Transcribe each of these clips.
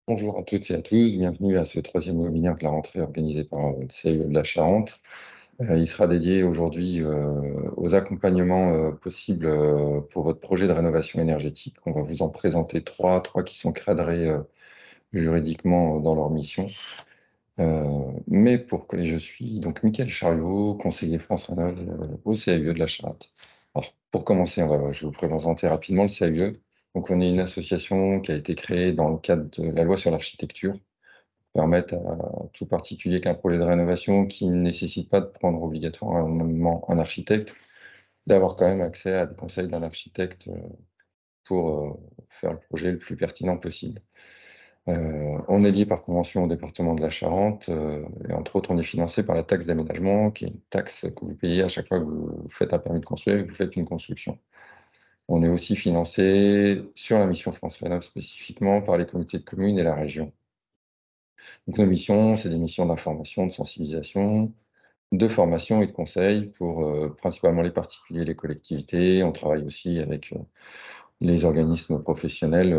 Bonjour à toutes et à tous, bienvenue à ce troisième webinaire de la rentrée organisé par le CIE de la Charente. Il sera dédié aujourd'hui aux accompagnements possibles pour votre projet de rénovation énergétique. On va vous en présenter trois qui sont cadrés juridiquement dans leur mission. Je suis donc Mickaël Chariot, conseiller France Rénov au CIE de la Charente. Alors, pour commencer, je vais vous présenter rapidement le CIE. Donc, on est une association qui a été créée dans le cadre de la loi sur l'architecture, permettre à tout particulier qu'un projet de rénovation qui ne nécessite pas de prendre obligatoirement un architecte, d'avoir quand même accès à des conseils d'un architecte pour faire le projet le plus pertinent possible. On est lié par convention au département de la Charente et entre autres, on est financé par la taxe d'aménagement, qui est une taxe que vous payez à chaque fois que vous faites un permis de construire et que vous faites une construction. On est aussi financé sur la mission France Rénov spécifiquement par les comités de communes et la région. Donc nos missions, c'est des missions d'information, de sensibilisation, de formation et de conseil pour principalement les particuliers et les collectivités. On travaille aussi avec les organismes professionnels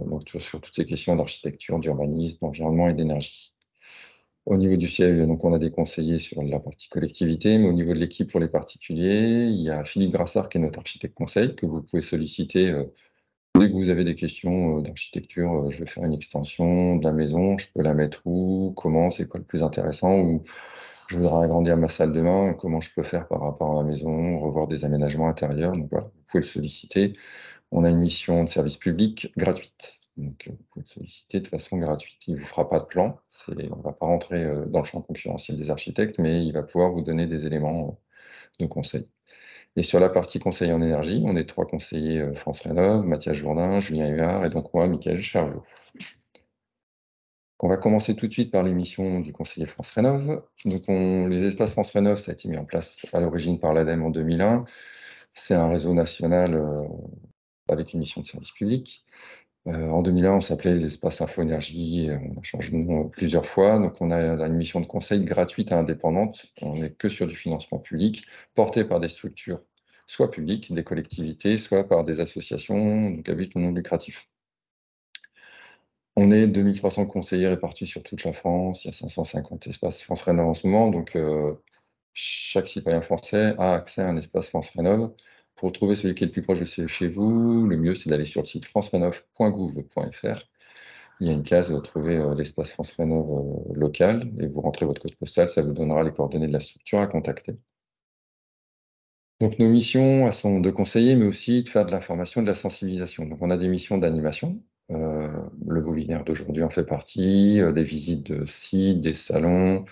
donc sur toutes ces questions d'architecture, d'urbanisme, d'environnement et d'énergie. Au niveau du CIE, donc on a des conseillers sur la partie collectivité, mais au niveau de l'équipe pour les particuliers, il y a Philippe Grassard qui est notre architecte conseil que vous pouvez solliciter dès que vous avez des questions d'architecture. Je vais faire une extension de la maison, je peux la mettre où, comment, c'est quoi le plus intéressant, ou je voudrais agrandir ma salle de bain, comment je peux faire par rapport à ma maison, revoir des aménagements intérieurs. Donc voilà, vous pouvez le solliciter. On a une mission de service public gratuite. Donc vous pouvez le solliciter de façon gratuite. Il ne vous fera pas de plan. On ne va pas rentrer dans le champ concurrentiel des architectes, mais il va pouvoir vous donner des éléments de conseil. Et sur la partie conseil en énergie, on est trois conseillers France Rénov, Mathias Jourdain, Julien Huard et donc moi, Mickaël Chariot. On va commencer tout de suite par l'émission du conseiller France Rénov. Donc les espaces France Rénov, ça a été mis en place à l'origine par l'ADEME en 2001. C'est un réseau national avec une mission de service public. En 2001, on s'appelait les espaces Info-Énergie, on a changé de nom plusieurs fois. Donc on a une mission de conseil gratuite et indépendante. On n'est que sur du financement public, porté par des structures soit publiques, des collectivités, soit par des associations donc à but non lucratif. On est 2300 conseillers répartis sur toute la France. Il y a 550 espaces France Rénov en ce moment. Donc, chaque citoyen français a accès à un espace France Rénov. Pour trouver celui qui est le plus proche de chez vous, le mieux, c'est d'aller sur le site francerénov.gouv.fr. Il y a une case, trouver l'espace France Rénov local et vous rentrez votre code postal. Ça vous donnera les coordonnées de la structure à contacter. Donc, nos missions, elles sont de conseiller, mais aussi de faire de l'information et de la sensibilisation. Donc, on a des missions d'animation. Le webinaire d'aujourd'hui en fait partie, des visites de sites, des salons,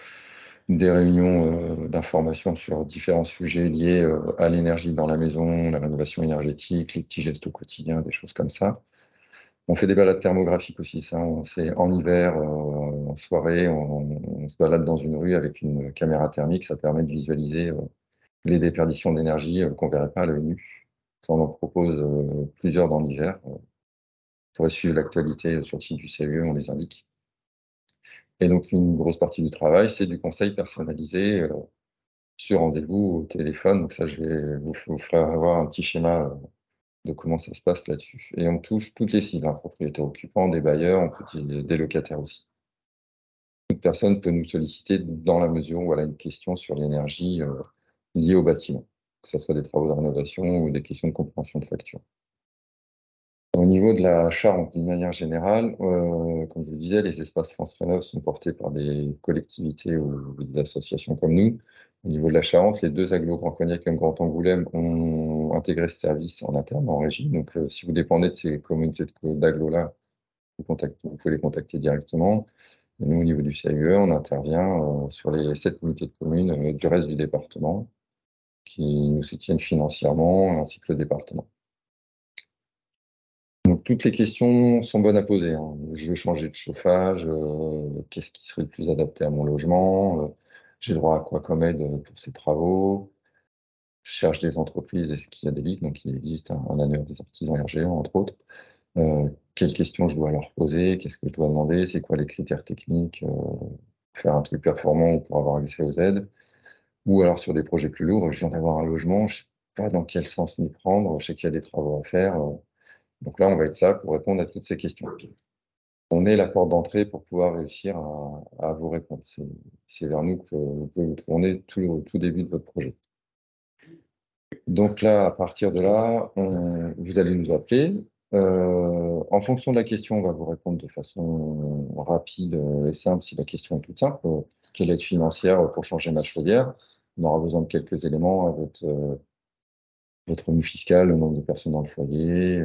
des réunions d'information sur différents sujets liés à l'énergie dans la maison, la rénovation énergétique, les petits gestes au quotidien, des choses comme ça. On fait des balades thermographiques aussi, ça. C'est en hiver, en soirée, on se balade dans une rue avec une caméra thermique. Ça permet de visualiser les déperditions d'énergie qu'on ne verrait pas à l'œil nu. Ça, on en propose plusieurs dans l'hiver. Pour suivre l'actualité sur le site du CE, on les indique. Et donc, une grosse partie du travail, c'est du conseil personnalisé sur rendez-vous au téléphone. Donc ça, je vais vous faire avoir un petit schéma de comment ça se passe là-dessus. Et on touche toutes les cibles, hein, propriétaires occupants, des bailleurs, on peut dire des locataires aussi. Toute personne peut nous solliciter dans la mesure où elle a une question sur l'énergie liée au bâtiment, que ce soit des travaux de rénovation ou des questions de compréhension de facture. Au niveau de la Charente, d'une manière générale, comme je vous disais, les espaces France Rénov sont portés par des collectivités ou des associations comme nous. Au niveau de la Charente, les deux agglos Grand Cognac et Grand Angoulême ont intégré ce service en interne, en régie. Donc, si vous dépendez de ces communautés d'agglos-là, vous pouvez les contacter directement. Et nous, au niveau du CIE, on intervient sur les 7 communautés de communes du reste du département qui nous soutiennent financièrement, ainsi que le département. Donc, toutes les questions sont bonnes à poser, hein. Je veux changer de chauffage, qu'est-ce qui serait le plus adapté à mon logement? J'ai droit à quoi comme aide pour ces travaux? Je cherche des entreprises, est-ce qu'il y a des leads? Donc, il existe un annuaire des artisans RGE, entre autres. Quelles questions je dois leur poser? Qu'est-ce que je dois demander? C'est quoi les critères techniques? Faire un truc performant pour avoir accès aux aides? Ou alors sur des projets plus lourds, je viens d'avoir un logement, je ne sais pas dans quel sens m'y prendre, je sais qu'il y a des travaux à faire. Donc là, on va être là pour répondre à toutes ces questions. on est la porte d'entrée pour pouvoir réussir à vous répondre. C'est vers nous que vous pouvez vous tourner au tout début de votre projet. Donc là, à partir de là, vous allez nous appeler. En fonction de la question, on va vous répondre de façon rapide et simple si la question est toute simple. Quelle aide financière pour changer ma chaudière? On aura besoin de quelques éléments, votre revenu fiscal, le nombre de personnes dans le foyer,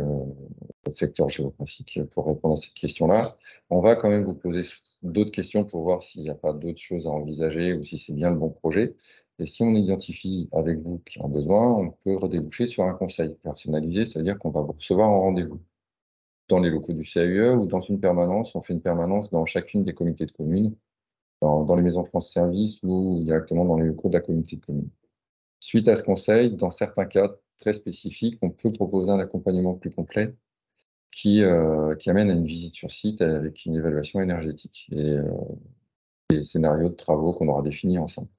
votre secteur géographique pour répondre à cette question-là. On va quand même vous poser d'autres questions pour voir s'il n'y a pas d'autres choses à envisager ou si c'est bien le bon projet. Et si on identifie avec vous qu'il y a un besoin, on peut redéboucher sur un conseil personnalisé, c'est-à-dire qu'on va vous recevoir en rendez-vous dans les locaux du CAUE ou dans une permanence. On fait une permanence dans chacune des comités de communes, dans les maisons France Service ou directement dans les locaux de la communauté de communes. Suite à ce conseil, dans certains cas très spécifiques, on peut proposer un accompagnement plus complet qui amène à une visite sur site avec une évaluation énergétique et des scénarios de travaux qu'on aura définis ensemble.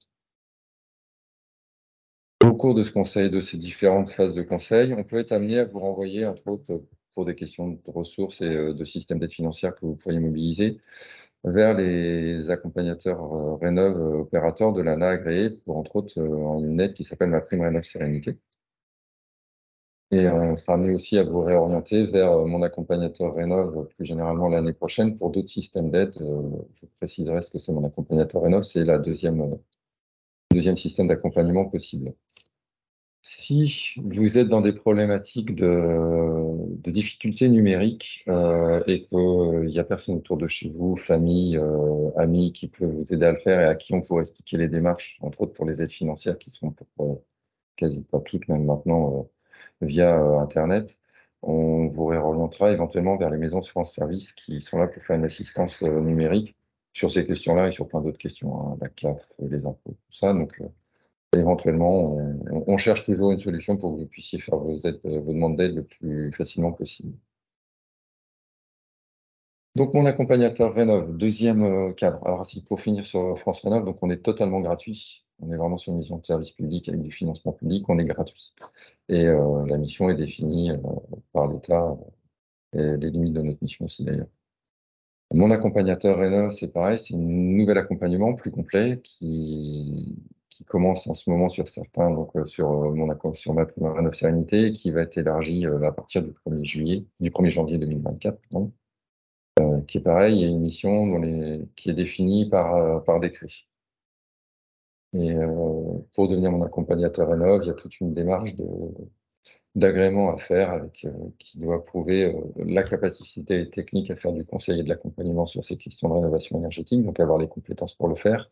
Au cours de ce conseil, de ces différentes phases de conseil, on peut être amené à vous renvoyer, entre autres, pour des questions de ressources et de systèmes d'aide financière que vous pourriez mobiliser, vers les accompagnateurs Rénov opérateurs de l'ANA agréés pour, entre autres, une aide qui s'appelle Ma Prime Rénov Sérénité. Et on sera amené aussi à vous réorienter vers mon accompagnateur Rénov plus généralement l'année prochaine pour d'autres systèmes d'aide. Je préciserai ce que c'est mon accompagnateur Rénov, c'est la deuxième système d'accompagnement possible. Si vous êtes dans des problématiques de difficultés numériques et qu'il n'y a personne autour de chez vous, famille, amis, qui peut vous aider à le faire et à qui on pourrait expliquer les démarches, entre autres pour les aides financières qui sont pour quasi pas toutes, même maintenant, via Internet, on vous réorientera éventuellement vers les maisons de France Service qui sont là pour faire une assistance numérique sur ces questions-là et sur plein d'autres questions, hein, la CAF, les impôts, tout ça. Donc, éventuellement, on cherche toujours une solution pour que vous puissiez faire vos demandes d'aide le plus facilement possible. Donc, mon accompagnateur Rénov, deuxième cadre. Alors, si pour finir sur France Rénov, donc on est totalement gratuit. On est vraiment sur une mission de service public avec du financement public, on est gratuit. Et la mission est définie par l'État et les limites de notre mission aussi d'ailleurs. Mon accompagnateur Rénov, c'est pareil, c'est un nouvel accompagnement plus complet qui commence en ce moment sur certains, donc sur ma prime Rénov Sérénité, qui va être élargi à partir du 1er janvier 2024, pardon, qui est pareil, il y a une mission qui est définie par décret. Et pour devenir mon accompagnateur Rénov, il y a toute une démarche d'agrément à faire qui doit prouver la capacité technique à faire du conseil et de l'accompagnement sur ces questions de rénovation énergétique, donc avoir les compétences pour le faire,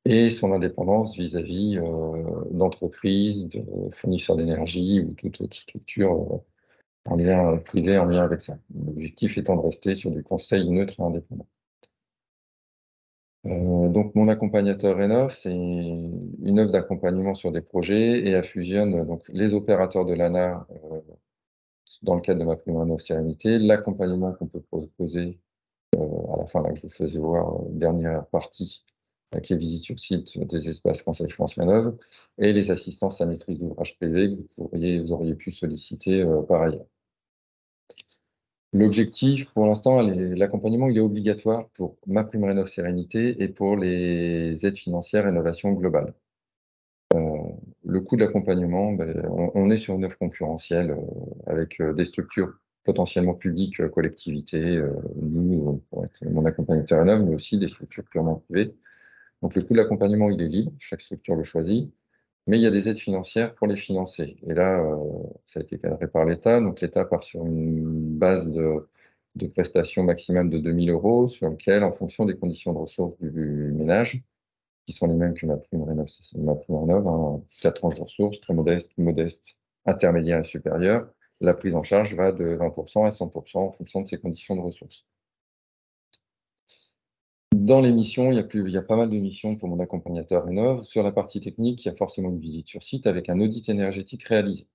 et son indépendance vis-à-vis d'entreprises, de fournisseurs d'énergie ou toute autre structure en lien privé en lien avec ça. L'objectif étant de rester sur du conseil neutre et indépendant. Donc, mon accompagnateur Rénov, c'est une œuvre d'accompagnement sur des projets et elle fusionne donc, les opérateurs de l'ANA dans le cadre de ma prime Rénov Sérénité, l'accompagnement qu'on peut proposer à la fin, là, que je vous faisais voir, dernière partie, avec les visites sur site des espaces Conseil France Rénov, et les assistances à maîtrise d'ouvrage privée que vous auriez pu solliciter par ailleurs. L'objectif, pour l'instant, l'accompagnement, il est obligatoire pour ma prime Rénov Sérénité et pour les aides financières rénovation globale. Le coût de l'accompagnement, ben, on est sur une offre concurrentielle avec des structures potentiellement publiques, collectivités, nous, pour être mon accompagnateur Rénov, mais aussi des structures purement privées. Donc le coût de l'accompagnement, il est libre, chaque structure le choisit, mais il y a des aides financières pour les financer. Et là, ça a été cadré par l'État, donc l'État part sur une base de prestations maximales de 2 000 euros, sur lequel, en fonction des conditions de ressources du ménage, qui sont les mêmes que ma prime Rénov, c'est ma prime Rénov, hein, 4 tranches de ressources, très modeste, modeste, intermédiaire et supérieure. La prise en charge va de 20% à 100% en fonction de ses conditions de ressources. Dans les missions, il y a pas mal de missions pour mon accompagnateur Rénov. Sur la partie technique, il y a forcément une visite sur site avec un audit énergétique réalisé.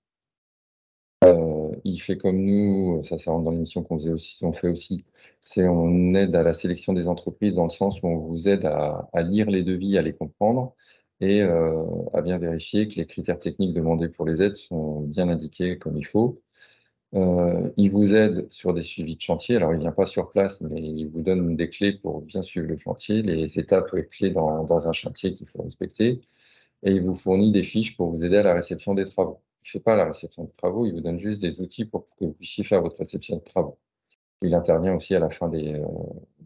Il fait comme nous, ça rentre dans les missions on fait aussi, c'est on aide à la sélection des entreprises dans le sens où on vous aide à lire les devis, à les comprendre et à bien vérifier que les critères techniques demandés pour les aides sont bien indiqués comme il faut. Il vous aide sur des suivis de chantier. Alors, il vient pas sur place, mais il vous donne des clés pour bien suivre le chantier, les étapes clés dans un chantier qu'il faut respecter. Et il vous fournit des fiches pour vous aider à la réception des travaux. Il ne fait pas la réception de travaux, il vous donne juste des outils pour que vous puissiez faire votre réception de travaux. Il intervient aussi à la fin des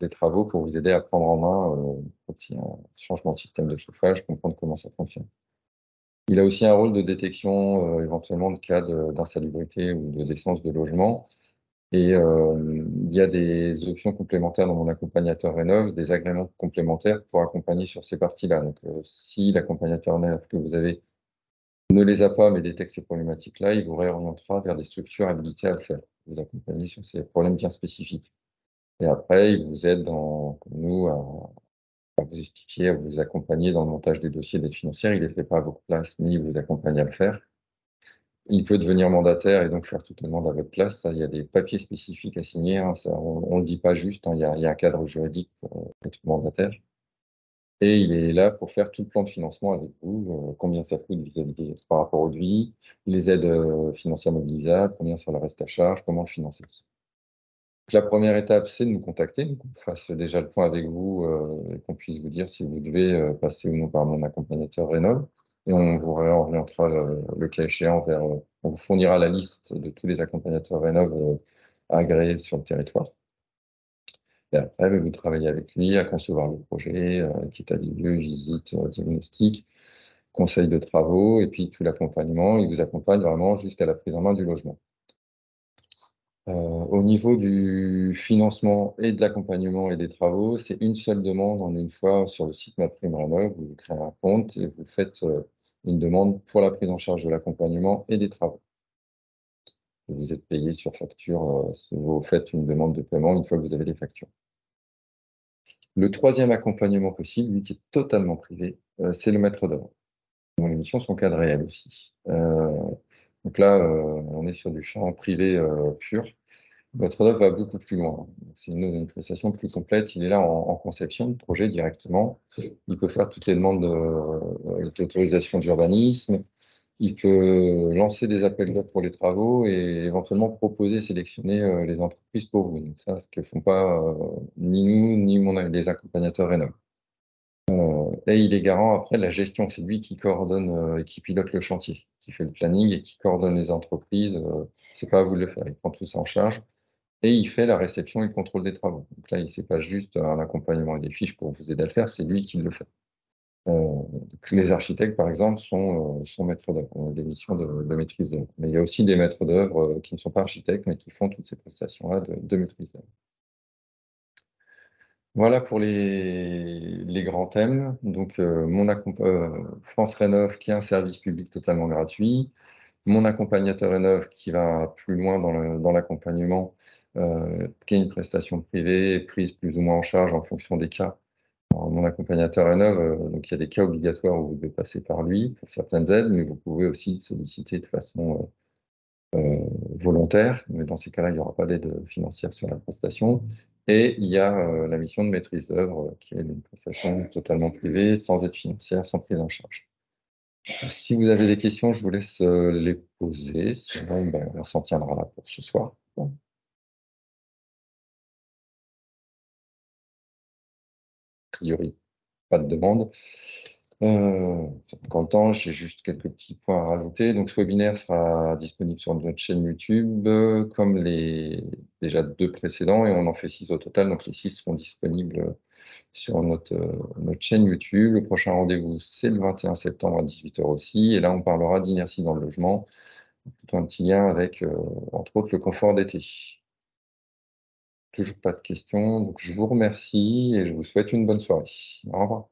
travaux pour vous aider à prendre en main quand il y a un changement de système de chauffage, comprendre comment ça fonctionne. Il a aussi un rôle de détection éventuellement de cas d'insalubrité ou de décence de logement. Et il y a des options complémentaires dans mon accompagnateur Rénov, des agréments complémentaires pour accompagner sur ces parties-là. Donc, si l'accompagnateur Rénov que vous avez ne les a pas, mais détecte ces problématiques-là, il vous réorientera vers des structures habilitées à le faire, vous accompagner sur ces problèmes bien spécifiques. Et après, il vous aide, comme nous, à vous expliquer, à vous accompagner dans le montage des dossiers d'aide financière. Il ne les fait pas à votre place, mais il vous accompagne à le faire. Il peut devenir mandataire et donc faire toute la demande à votre place. Ça, il y a des papiers spécifiques à signer, hein. Ça, on ne le dit pas juste, hein. Il y a un cadre juridique pour être mandataire. Et il est là pour faire tout le plan de financement avec vous, combien ça coûte par rapport au devis, les aides financières mobilisables, combien ça leur reste à charge, comment le financer. Donc, la première étape, c'est de nous contacter, qu'on fasse déjà le point avec vous et qu'on puisse vous dire si vous devez passer ou non par mon accompagnateur Rénov. Et on vous réorientera le cas échéant vers, on vous fournira la liste de tous les accompagnateurs Rénov agréés sur le territoire. Et après, vous travaillez avec lui à concevoir le projet, état des lieux, visite, diagnostic, conseil de travaux, et puis tout l'accompagnement. Il vous accompagne vraiment jusqu'à la prise en main du logement. Au niveau du financement et de l'accompagnement et des travaux, c'est une seule demande en une fois sur le site MaPrimeRénov'. Vous créez un compte et vous faites une demande pour la prise en charge de l'accompagnement et des travaux. Vous êtes payé sur facture, si vous faites une demande de paiement une fois que vous avez les factures. Le troisième accompagnement possible, lui qui est totalement privé, c'est le maître d'œuvre. Dont les missions sont cadrées elles aussi. Donc là, on est sur du champ privé pur. Votre œuvre va beaucoup plus loin. C'est une prestation plus complète. Il est là en conception de projet directement. Il peut faire toutes les demandes d'autorisation d'urbanisme. Il peut lancer des appels d'offres pour les travaux et éventuellement proposer, sélectionner les entreprises pour vous. Donc ça, ce que font pas ni nous, ni les accompagnateurs Rénov'. Et il est garant après de la gestion. C'est lui qui coordonne et qui pilote le chantier, qui fait le planning et qui coordonne les entreprises. C'est pas à vous de le faire. Il prend tout ça en charge. Et il fait la réception et le contrôle des travaux. Donc là, c'est pas juste un accompagnement et des fiches pour vous aider à le faire, c'est lui qui le fait. Donc les architectes, par exemple, sont maîtres d'œuvre, ont des missions de maîtrise d'œuvre. Mais il y a aussi des maîtres d'œuvre qui ne sont pas architectes, mais qui font toutes ces prestations-là de maîtrise d'œuvre. Voilà pour les grands thèmes. Donc, France Rénov', qui est un service public totalement gratuit. Mon accompagnateur Rénov', qui va plus loin dans l'accompagnement, qui est une prestation privée, prise plus ou moins en charge en fonction des cas. Alors, mon accompagnateur Rénov', donc il y a des cas obligatoires où vous devez passer par lui pour certaines aides, mais vous pouvez aussi solliciter de façon volontaire, mais dans ces cas-là, il n'y aura pas d'aide financière sur la prestation. Et il y a la mission de maîtrise d'œuvre, qui est une prestation totalement privée, sans aide financière, sans prise en charge. Si vous avez des questions, je vous laisse les poser, sinon ben, on s'en tiendra là pour ce soir. Bon, a priori, pas de demande. Ça prend encore le temps, j'ai juste quelques petits points à rajouter. Donc, ce webinaire sera disponible sur notre chaîne YouTube, comme les déjà deux précédents, et on en fait 6 au total. Donc, les 6 seront disponibles sur notre chaîne YouTube. Le prochain rendez-vous, c'est le 21 septembre à 18 h aussi. Et là, on parlera d'inertie dans le logement, plutôt un petit lien avec, entre autres, le confort d'été. Toujours pas de questions. Donc, je vous remercie et je vous souhaite une bonne soirée. Au revoir.